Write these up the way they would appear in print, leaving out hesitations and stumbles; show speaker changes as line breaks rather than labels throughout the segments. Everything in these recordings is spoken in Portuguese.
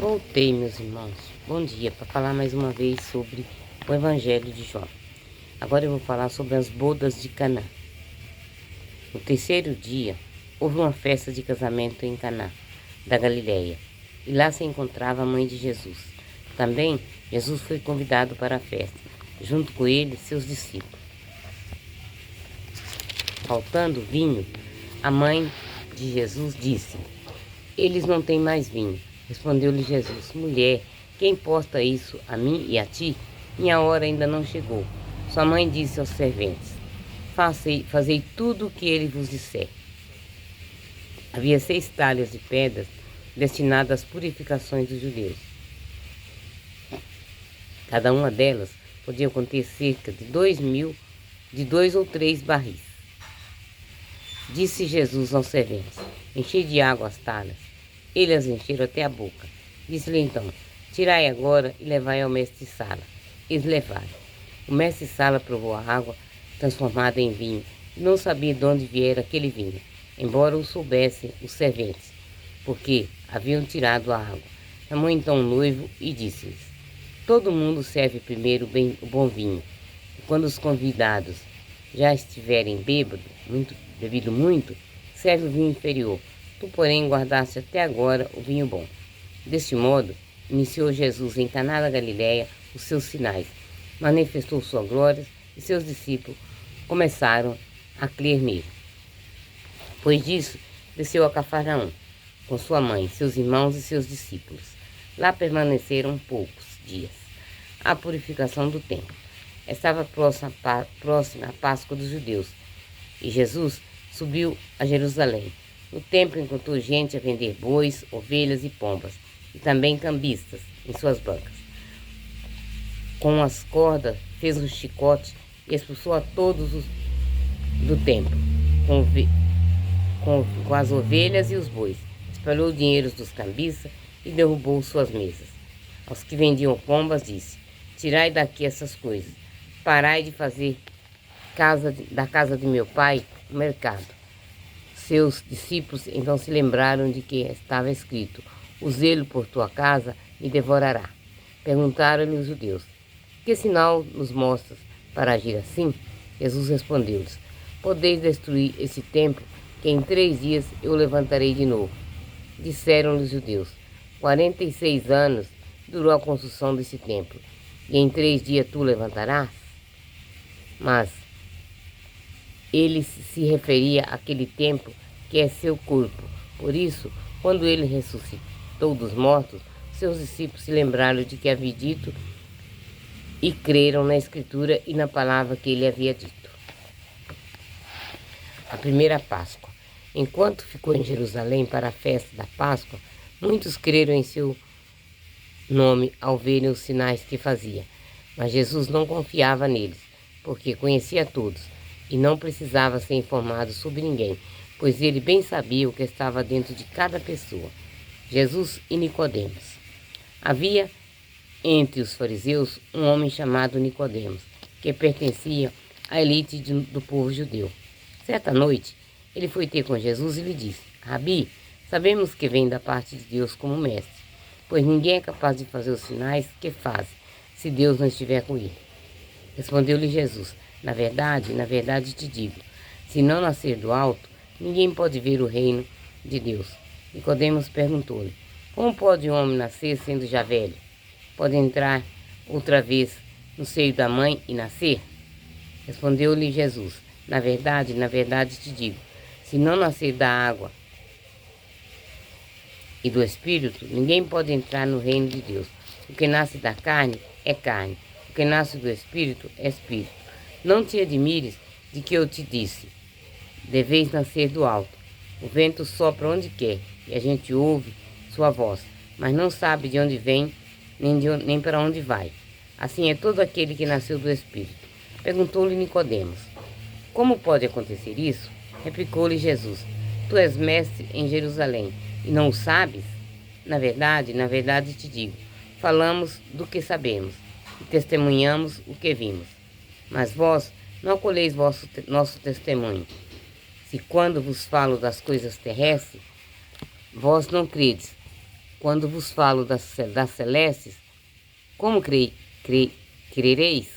Voltei, meus irmãos. Bom dia, para falar mais uma vez sobre o Evangelho de João. Agora eu vou falar sobre as bodas de Caná. No terceiro dia, houve uma festa de casamento em Caná, da Galileia, e lá se encontrava a mãe de Jesus. Também, Jesus foi convidado para a festa, junto com ele seus discípulos. Faltando vinho, a mãe de Jesus disse: "Eles não têm mais vinho." Respondeu-lhe Jesus: "Mulher, quem importa isso a mim e a ti? Minha hora ainda não chegou." Sua mãe disse aos serventes: Fazei tudo o que ele vos disser." Havia 6 talhas de pedras destinadas às purificações dos judeus. Cada uma delas podia conter cerca de 2 ou 3 barris. Disse Jesus aos serventes: "Enchei de água as talhas." Eles as encheram até a boca. Disse-lhe então: "Tirai agora e levai ao mestre-sala." Eles levaram. O mestre-sala provou a água transformada em vinho e não sabia de onde viera aquele vinho, embora o soubessem os serventes, porque haviam tirado a água. Chamou então o noivo e disse-lhes: "Todo mundo serve primeiro o bom vinho, e quando os convidados já estiverem bebido muito, serve o vinho inferior. Tu, porém, guardaste até agora o vinho bom." Deste modo, iniciou Jesus em Caná da Galileia os seus sinais, manifestou sua glória e seus discípulos começaram a crer nele. Depois disso, desceu a Cafarnaum com sua mãe, seus irmãos e seus discípulos. Lá permaneceram poucos dias. A purificação do templo. Estava próxima a Páscoa dos judeus, e Jesus subiu a Jerusalém. No templo encontrou gente a vender bois, ovelhas e pombas, e também cambistas em suas bancas. Com as cordas fez um chicote e expulsou a todos do templo, com as ovelhas e os bois. Espalhou o dinheiro dos cambistas e derrubou suas mesas. Aos que vendiam pombas disse: "Tirai daqui essas coisas, parai de fazer da casa de meu pai um mercado." Seus discípulos então se lembraram de que estava escrito: "O zelo por tua casa me devorará." Perguntaram-lhe os judeus: "Que sinal nos mostras para agir assim?" Jesus respondeu-lhes: "Podeis destruir esse templo, que em 3 dias eu levantarei de novo." Disseram-lhe os judeus: 46 anos durou a construção desse templo, e em 3 dias tu levantarás? Mas ele se referia àquele templo que é seu corpo. Por isso, quando ele ressuscitou dos mortos, seus discípulos se lembraram de que havia dito e creram na Escritura e na palavra que ele havia dito. A primeira Páscoa. Enquanto ficou em Jerusalém para a festa da Páscoa, muitos creram em seu nome ao verem os sinais que fazia. Mas Jesus não confiava neles, porque conhecia todos e não precisava ser informado sobre ninguém, pois ele bem sabia o que estava dentro de cada pessoa. Jesus e Nicodemos. Havia entre os fariseus um homem chamado Nicodemos, que pertencia à elite do povo judeu. Certa noite, ele foi ter com Jesus e lhe disse: "Rabi, sabemos que vem da parte de Deus como mestre, pois ninguém é capaz de fazer os sinais que faz, se Deus não estiver com ele." Respondeu-lhe Jesus: na verdade te digo, se não nascer do alto, ninguém pode ver o reino de Deus." Nicodemos perguntou-lhe: "Como pode um homem nascer sendo já velho? Pode entrar outra vez no seio da mãe e nascer?" Respondeu-lhe Jesus: na verdade te digo, se não nascer da água e do Espírito, ninguém pode entrar no reino de Deus. O que nasce da carne é carne, o que nasce do Espírito é Espírito. Não te admires de que eu te disse: deveis nascer do alto. O vento sopra onde quer, e a gente ouve sua voz, mas não sabe de onde vem, nem para onde vai. Assim é todo aquele que nasceu do Espírito. Perguntou-lhe Nicodemos: "Como pode acontecer isso?" Replicou-lhe Jesus: "Tu és mestre em Jerusalém e não o sabes? Na verdade te digo, falamos do que sabemos e testemunhamos o que vimos. Mas vós não acolheis nosso testemunho. Se quando vos falo das coisas terrestres, vós não credes, quando vos falo das celestes, como crereis?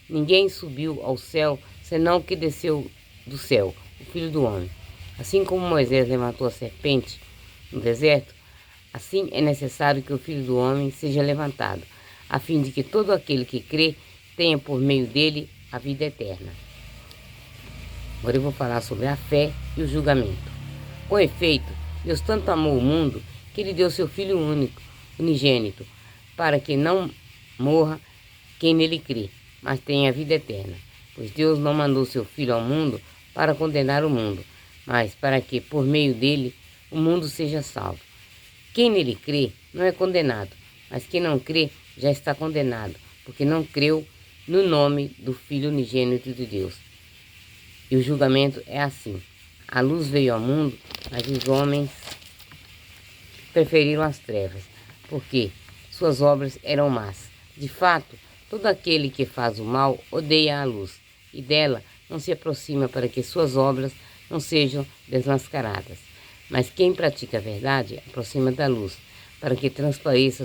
Ninguém subiu ao céu, senão o que desceu do céu, o Filho do Homem. Assim como Moisés levantou a serpente no deserto, assim é necessário que o Filho do Homem seja levantado, a fim de que todo aquele que crê tenha por meio dele a vida eterna. Agora eu vou falar sobre a fé e o julgamento. Com efeito, Deus tanto amou o mundo que ele deu seu Filho único, unigênito, para que não morra quem nele crê, mas tenha a vida eterna. Pois Deus não mandou seu Filho ao mundo para condenar o mundo, mas para que, por meio dele, o mundo seja salvo. Quem nele crê não é condenado, mas quem não crê já está condenado, porque não creu no nome do Filho unigênito de Deus. E o julgamento é assim: a luz veio ao mundo, mas os homens preferiram as trevas, porque suas obras eram más. De fato, todo aquele que faz o mal odeia a luz, e dela não se aproxima para que suas obras não sejam desmascaradas. Mas quem pratica a verdade aproxima da luz, para que transpareça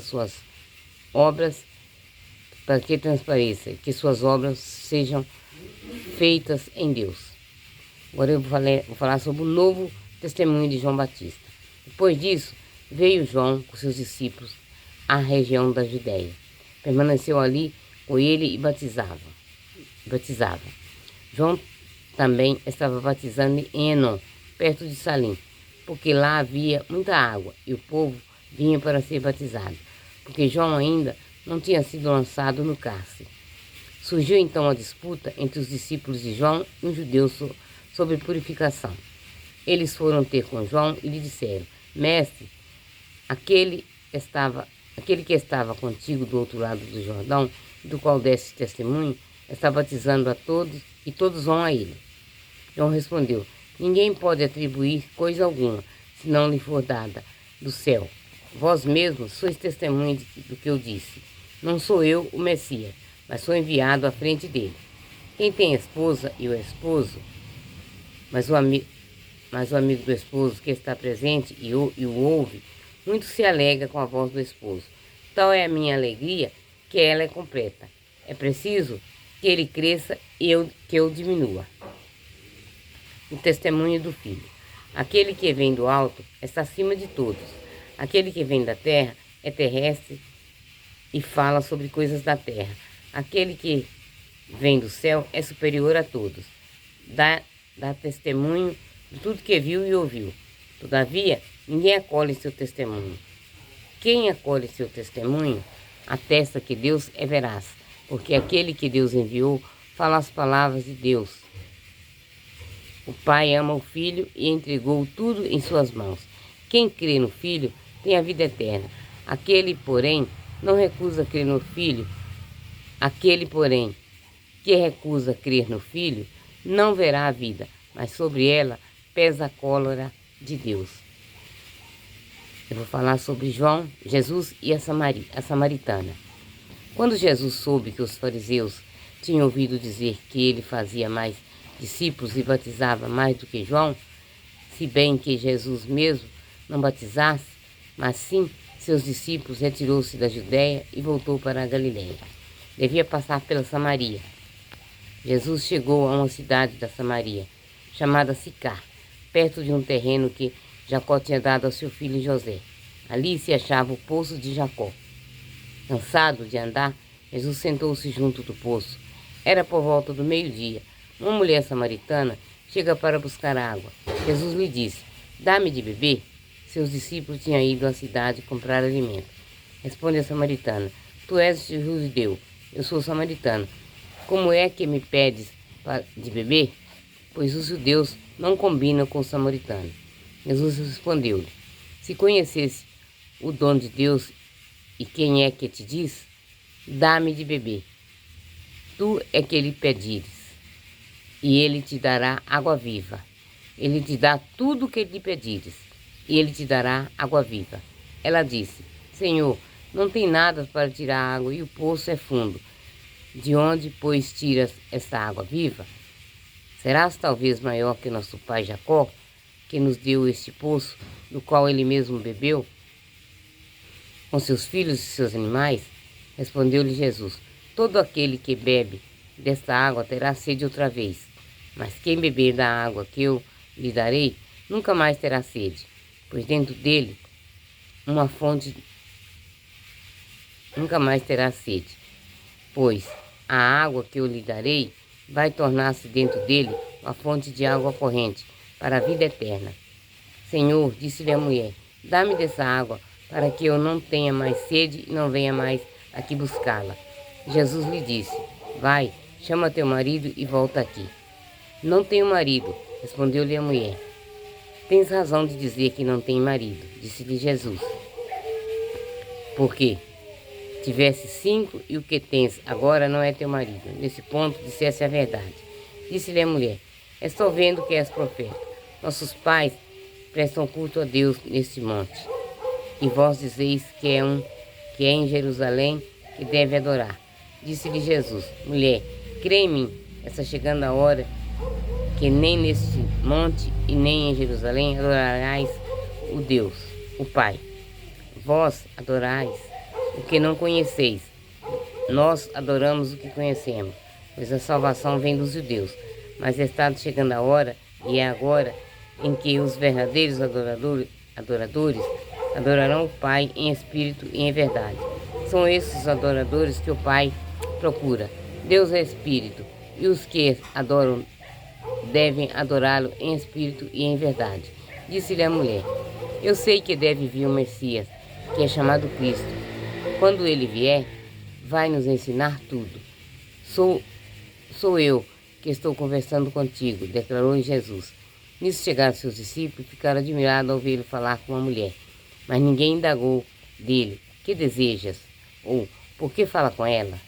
que suas obras sejam feitas em Deus. Agora eu vou falar sobre o novo testemunho de João Batista. Depois disso, veio João com seus discípulos à região da Judéia. Permaneceu ali com ele e batizava. João também estava batizando em Enom, perto de Salim, porque lá havia muita água e o povo vinha para ser batizado, porque João ainda não tinha sido lançado no cárcere. Surgiu então a disputa entre os discípulos de João e um judeu sobre purificação. Eles foram ter com João e lhe disseram: Mestre, aquele que estava contigo do outro lado do Jordão, do qual deste testemunho, está batizando a todos e todos vão a ele. João respondeu: Ninguém pode atribuir coisa alguma, se não lhe for dada do céu. Vós mesmos sois testemunha do que eu disse. Não sou eu o Messias, mas sou enviado à frente dele. Quem tem esposa e o esposo, mas o amigo do esposo que está presente e o ouve, muito se alegra com a voz do esposo. Tal é a minha alegria, que ela é completa. É preciso que ele cresça e que eu diminua. O testemunho do Filho. Aquele que vem do alto está acima de todos. Aquele que vem da terra é terrestre e fala sobre coisas da terra. Aquele que vem do céu é superior a todos. Dá testemunho de tudo que viu e ouviu. Todavia, ninguém acolhe seu testemunho. Quem acolhe seu testemunho atesta que Deus é veraz, porque aquele que Deus enviou fala as palavras de Deus. O Pai ama o Filho e entregou tudo em suas mãos. Quem crê no Filho tem a vida eterna. Aquele, porém, não recusa crer no Filho. Aquele, porém, que recusa crer no Filho, não verá a vida, mas sobre ela pesa a cólera de Deus. Eu vou falar sobre Jesus e a samaritana. Quando Jesus soube que os fariseus tinham ouvido dizer que ele fazia mais discípulos e batizava mais do que João, se bem que Jesus mesmo não batizasse, mas sim seus discípulos, retirou-se da Judéia e voltou para a Galiléia. Devia passar pela Samaria. Jesus chegou a uma cidade da Samaria, chamada Sicar, perto de um terreno que Jacó tinha dado ao seu filho José. Ali se achava o poço de Jacó. Cansado de andar, Jesus sentou-se junto do poço. Era por volta do meio-dia. Uma mulher samaritana chega para buscar água. Jesus lhe disse: Dá-me de beber. Seus discípulos tinham ido à cidade comprar alimento. Responde a samaritana: Tu és judeu, eu sou samaritano. Como é que me pedes de beber? Pois os judeus não combinam com os samaritanos. Jesus respondeu-lhe: Se conhecesse o dom de Deus e quem é que te diz, dá-me de beber. Tu é que lhe pedires, e ele te dará água viva. Ele te dá tudo o que lhe pedires, e ele te dará água viva. Ela disse: Senhor, não tem nada para tirar água e o poço é fundo. De onde, pois, tiras esta água viva? Serás talvez maior que nosso pai Jacó, que nos deu este poço, do qual ele mesmo bebeu, com seus filhos e seus animais? Respondeu-lhe Jesus: todo aquele que bebe desta água terá sede outra vez, mas quem beber da água que eu lhe darei, nunca mais terá sede, pois dentro dele uma fonte nunca mais terá sede, pois a água que eu lhe darei vai tornar-se dentro dele uma fonte de água corrente para a vida eterna. Senhor, disse-lhe a mulher, dá-me dessa água para que eu não tenha mais sede e não venha mais aqui buscá-la. Jesus lhe disse, vai, chama teu marido e volta aqui. Não tenho marido, respondeu-lhe a mulher. Tens razão de dizer que não tem marido, disse-lhe Jesus. Porque tivesse 5 e o que tens agora não é teu marido. Nesse ponto dissesse a verdade. Disse-lhe a mulher, estou vendo que és profeta. Nossos pais prestam culto a Deus neste monte. E vós dizeis que é em Jerusalém que deve adorar. Disse-lhe Jesus, mulher, crê em mim, está chegando a hora que nem neste monte e nem em Jerusalém adorarás o Deus, o Pai. Vós adorais o que não conheceis, nós adoramos o que conhecemos, pois a salvação vem dos judeus. Mas está chegando a hora, e é agora, em que os verdadeiros adoradores adorarão o Pai em espírito e em verdade. São esses os adoradores que o Pai procura. Deus é espírito, e os que adoram devem adorá-lo em espírito e em verdade. Disse-lhe a mulher, eu sei que deve vir o Messias, que é chamado Cristo. Quando ele vier, vai nos ensinar tudo. Sou eu que estou conversando contigo, declarou Jesus. Nisso chegaram seus discípulos e ficaram admirados ao vê-lo falar com uma mulher. Mas ninguém indagou dele, que desejas? Ou, por que fala com ela?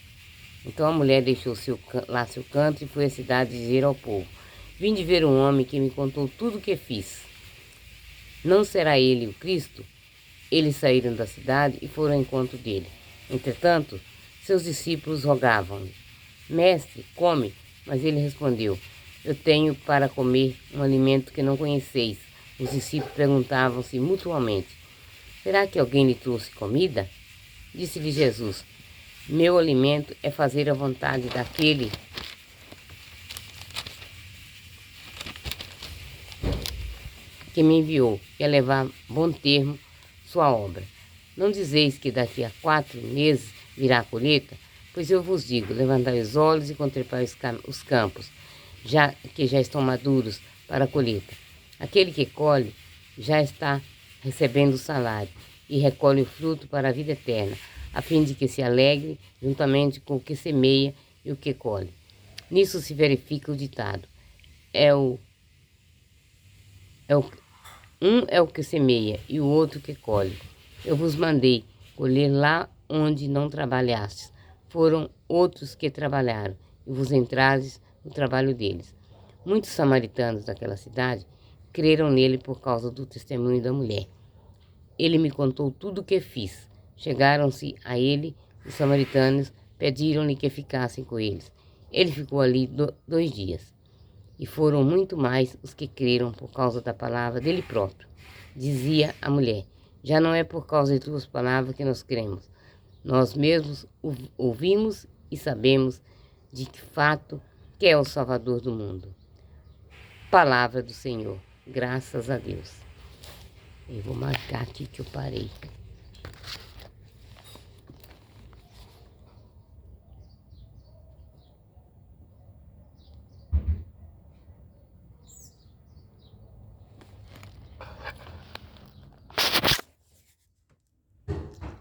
Então a mulher deixou seu canto e foi à cidade dizer ao povo, vim de ver um homem que me contou tudo o que fiz. Não será ele o Cristo? Eles saíram da cidade e foram ao encontro dele. Entretanto, seus discípulos rogavam-lhe, mestre, come. Mas ele respondeu, eu tenho para comer um alimento que não conheceis. Os discípulos perguntavam-se mutuamente, será que alguém lhe trouxe comida? Disse-lhe Jesus, meu alimento é fazer a vontade daquele que me enviou e é levar bom termo sua obra. Não dizeis que daqui a 4 meses virá a colheita? Pois eu vos digo, levantai os olhos e contemplai os campos, que já estão maduros para a colheita. Aquele que colhe já está recebendo o salário e recolhe o fruto para a vida eterna, a fim de que se alegre juntamente com o que semeia e o que colhe. Nisso se verifica o ditado, um é o que semeia e o outro que colhe. Eu vos mandei colher lá onde não trabalhastes. Foram outros que trabalharam e vos entrastes no trabalho deles. Muitos samaritanos daquela cidade creram nele por causa do testemunho da mulher. Ele me contou tudo o que fiz. Chegaram-se a ele os samaritanos, pediram-lhe que ficassem com eles. Ele ficou ali 2 dias. E foram muito mais os que creram por causa da palavra dele próprio. Dizia a mulher, já não é por causa de tuas palavras que nós cremos. Nós mesmos ouvimos e sabemos de fato que é o Salvador do mundo. Palavra do Senhor, graças a Deus. Eu vou marcar aqui que eu parei.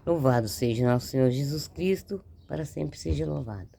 Louvado seja nosso Senhor Jesus Cristo, para sempre seja louvado.